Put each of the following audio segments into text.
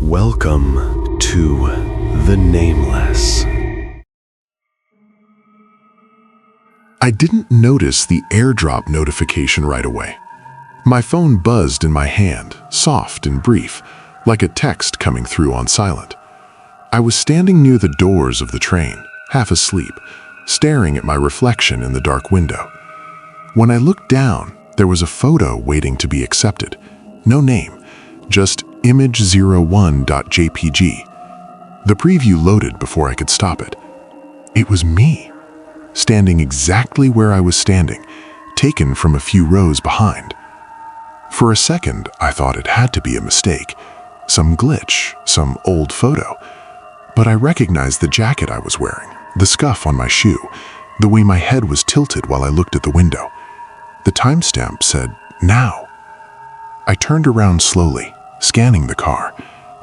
Welcome to the Nameless. I didn't notice the AirDrop notification right away. My phone buzzed in my hand, soft and brief, like a text coming through on silent. I was standing near the doors of the train, half asleep, staring at my reflection in the dark window. When I looked down, there was a photo waiting to be accepted. No name, just image01.jpg. The preview loaded before I could stop it. It was me, standing exactly where I was standing, taken from a few rows behind. For a second, I thought it had to be a mistake, some glitch, some old photo. But I recognized the jacket I was wearing, the scuff on my shoe, the way my head was tilted while I looked at the window. The timestamp said, now. I turned around slowly, scanning the car,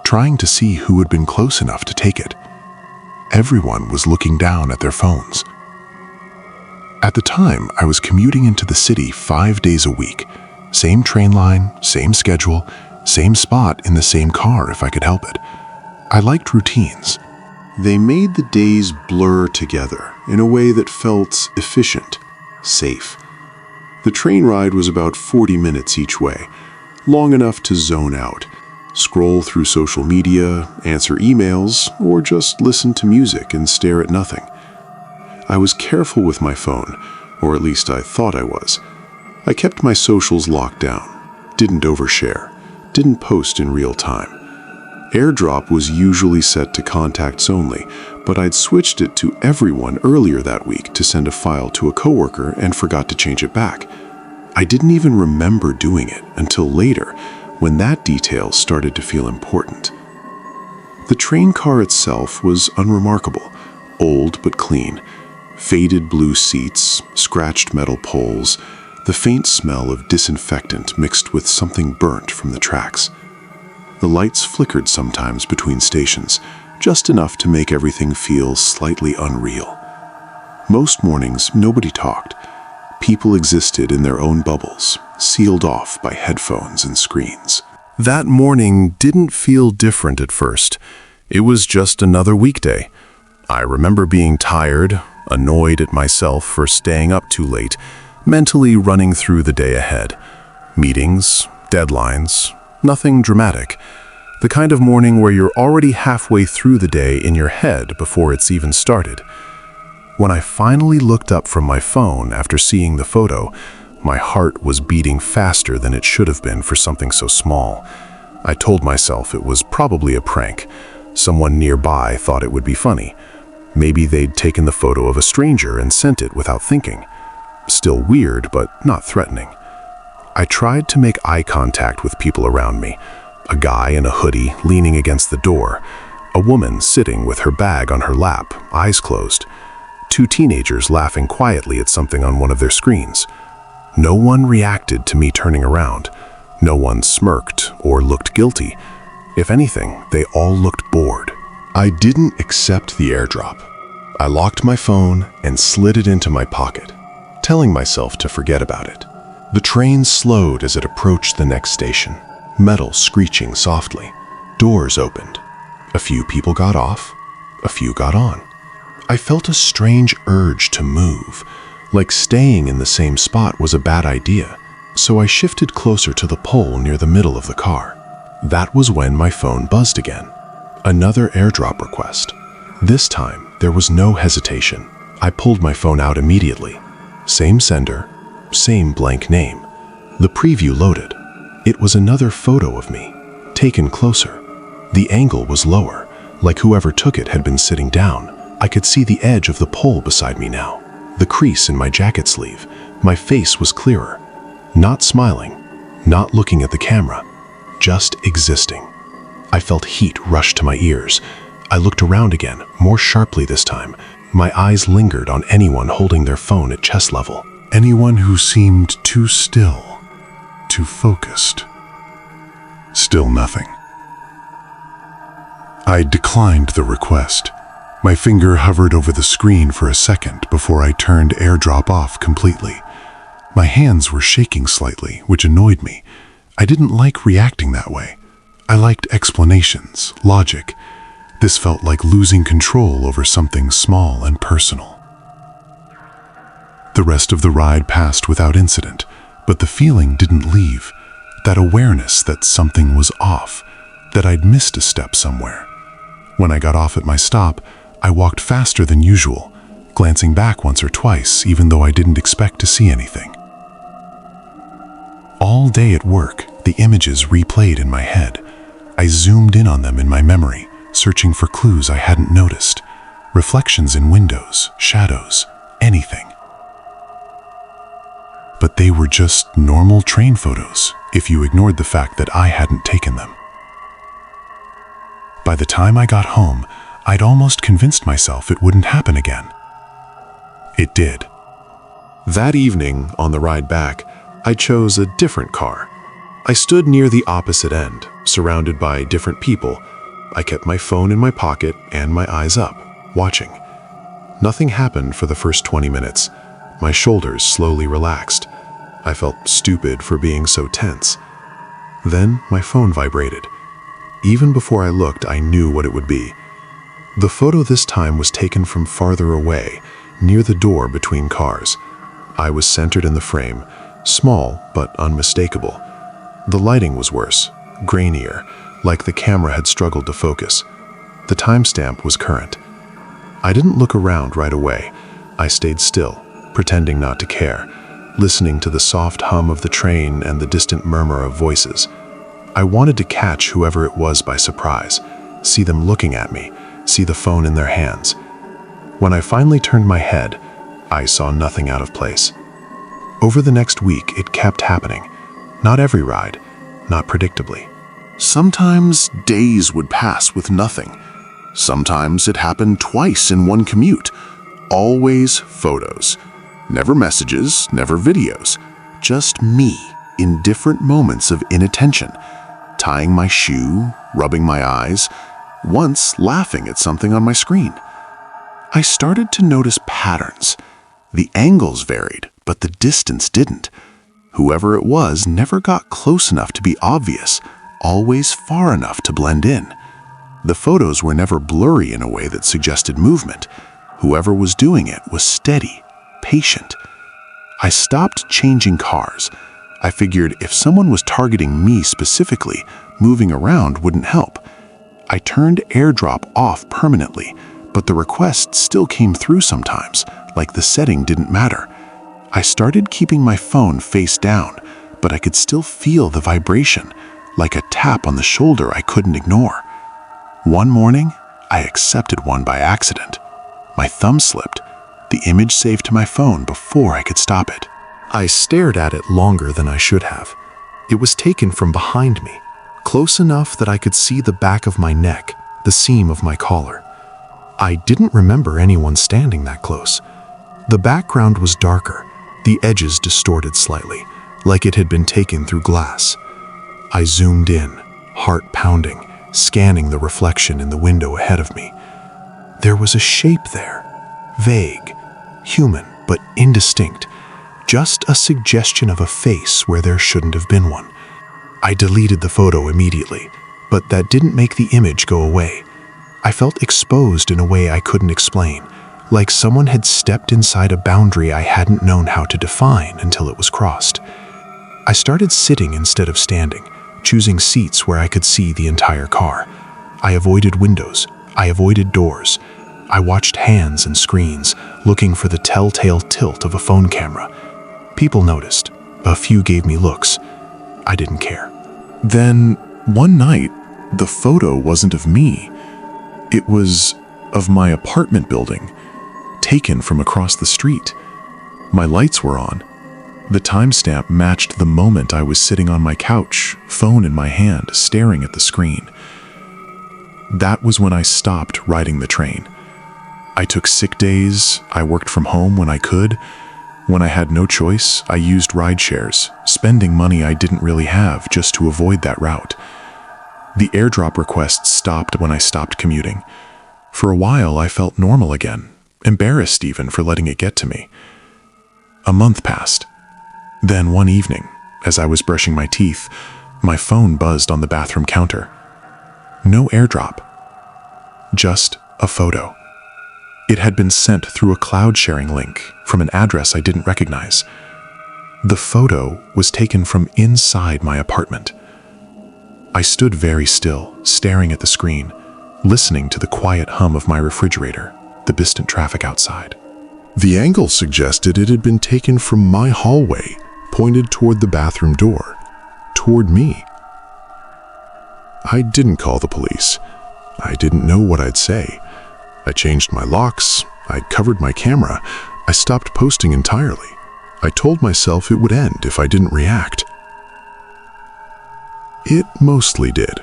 trying to see who had been close enough to take it. Everyone was looking down at their phones. At the time, I was commuting into the city 5 days a week. Same train line, same schedule, same spot in the same car if I could help it. I liked routines. They made the days blur together in a way that felt efficient, safe. The train ride was about 40 minutes each way, long enough to zone out, scroll through social media, answer emails, or just listen to music and stare at nothing. I was careful with my phone, or at least I thought I was. I kept my socials locked down, didn't overshare, didn't post in real time. AirDrop was usually set to contacts only, but I'd switched it to everyone earlier that week to send a file to a coworker and forgot to change it back. I didn't even remember doing it until later, when that detail started to feel important. The train car itself was unremarkable, old but clean. Faded blue seats, scratched metal poles, the faint smell of disinfectant mixed with something burnt from the tracks. The lights flickered sometimes between stations, just enough to make everything feel slightly unreal. Most mornings, nobody talked. People existed in their own bubbles, sealed off by headphones and screens. That morning didn't feel different at first. It was just another weekday. I remember being tired, annoyed at myself for staying up too late, mentally running through the day ahead. Meetings, deadlines, nothing dramatic. The kind of morning where you're already halfway through the day in your head before it's even started. When I finally looked up from my phone after seeing the photo, my heart was beating faster than it should have been for something so small. I told myself it was probably a prank. Someone nearby thought it would be funny. Maybe they'd taken the photo of a stranger and sent it without thinking. Still weird, but not threatening. I tried to make eye contact with people around me. A guy in a hoodie leaning against the door. A woman sitting with her bag on her lap, eyes closed. 2 teenagers laughing quietly at something on one of their screens. No one reacted to me turning around. No one smirked or looked guilty. If anything, they all looked bored. I didn't accept the AirDrop. I locked my phone and slid it into my pocket, telling myself to forget about it. The train slowed as it approached the next station, metal screeching softly. Doors opened. A few people got off, a few got on. I felt a strange urge to move, like staying in the same spot was a bad idea, so I shifted closer to the pole near the middle of the car. That was when my phone buzzed again. Another AirDrop request. This time, there was no hesitation. I pulled my phone out immediately. Same sender, same blank name. The preview loaded. It was another photo of me, taken closer. The angle was lower, like whoever took it had been sitting down. I could see the edge of the pole beside me now. The crease in my jacket sleeve. My face was clearer. Not smiling, not looking at the camera, just existing. I felt heat rush to my ears. I looked around again, more sharply this time. My eyes lingered on anyone holding their phone at chest level. Anyone who seemed too still, too focused. Still nothing. I declined the request. My finger hovered over the screen for a second before I turned AirDrop off completely. My hands were shaking slightly, which annoyed me. I didn't like reacting that way. I liked explanations, logic. This felt like losing control over something small and personal. The rest of the ride passed without incident, but the feeling didn't leave. That awareness that something was off, that I'd missed a step somewhere. When I got off at my stop, I walked faster than usual, glancing back once or twice, even though I didn't expect to see anything. All day at work, the images replayed in my head. I zoomed in on them in my memory, searching for clues I hadn't noticed. Reflections in windows, shadows, anything. But they were just normal train photos, if you ignored the fact that I hadn't taken them. By the time I got home, I'd almost convinced myself it wouldn't happen again. It did. That evening, on the ride back, I chose a different car. I stood near the opposite end, surrounded by different people. I kept my phone in my pocket and my eyes up, watching. Nothing happened for the first 20 minutes. My shoulders slowly relaxed. I felt stupid for being so tense. Then my phone vibrated. Even before I looked, I knew what it would be. The photo this time was taken from farther away, near the door between cars. I was centered in the frame, small but unmistakable. The lighting was worse, grainier, like the camera had struggled to focus. The timestamp was current. I didn't look around right away. I stayed still, pretending not to care, listening to the soft hum of the train and the distant murmur of voices. I wanted to catch whoever it was by surprise, see them looking at me, see the phone in their hands. When I finally turned my head, I saw nothing out of place. Over the next week, it kept happening. Not every ride, not predictably. Sometimes days would pass with nothing. Sometimes it happened twice in one commute. Always photos. Never messages, never videos. Just me in different moments of inattention. Tying my shoe, rubbing my eyes, once laughing at something on my screen. I started to notice patterns. The angles varied, but the distance didn't. Whoever it was never got close enough to be obvious, always far enough to blend in. The photos were never blurry in a way that suggested movement. Whoever was doing it was steady, patient. I stopped changing cars. I figured if someone was targeting me specifically, moving around wouldn't help. I turned AirDrop off permanently, but the requests still came through sometimes, like the setting didn't matter. I started keeping my phone face down, but I could still feel the vibration, like a tap on the shoulder I couldn't ignore. One morning, I accepted one by accident. My thumb slipped. The image saved to my phone before I could stop it. I stared at it longer than I should have. It was taken from behind me, close enough that I could see the back of my neck, the seam of my collar. I didn't remember anyone standing that close. The background was darker, the edges distorted slightly, like it had been taken through glass. I zoomed in, heart pounding, scanning the reflection in the window ahead of me. There was a shape there, vague, human but indistinct, just a suggestion of a face where there shouldn't have been one. I deleted the photo immediately, but that didn't make the image go away. I felt exposed in a way I couldn't explain, like someone had stepped inside a boundary I hadn't known how to define until it was crossed. I started sitting instead of standing, choosing seats where I could see the entire car. I avoided windows. I avoided doors. I watched hands and screens, looking for the telltale tilt of a phone camera. People noticed. A few gave me looks. I didn't care. Then, one night, the photo wasn't of me. It was of my apartment building, taken from across the street. My lights were on. The timestamp matched the moment I was sitting on my couch, phone in my hand, staring at the screen. That was when I stopped riding the train. I took sick days, I worked from home when I could. When I had no choice, I used ride shares, spending money I didn't really have just to avoid that route. The AirDrop requests stopped when I stopped commuting. For a while, I felt normal again, embarrassed even for letting it get to me. A month passed. Then one evening, as I was brushing my teeth, my phone buzzed on the bathroom counter. No AirDrop. Just a photo. It had been sent through a cloud-sharing link from an address I didn't recognize. The photo was taken from inside my apartment. I stood very still, staring at the screen, listening to the quiet hum of my refrigerator, the distant traffic outside. The angle suggested it had been taken from my hallway, pointed toward the bathroom door, toward me. I didn't call the police. I didn't know what I'd say. I changed my locks. I covered my camera. I stopped posting entirely. I told myself it would end if I didn't react. It mostly did.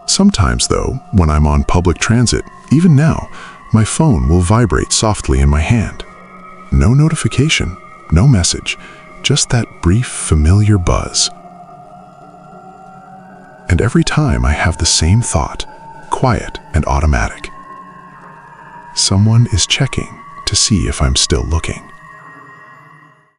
Sometimes, though, when I'm on public transit, even now, my phone will vibrate softly in my hand. No notification, no message, just that brief, familiar buzz. And every time I have the same thought, quiet and automatic. Someone is checking to see if I'm still looking.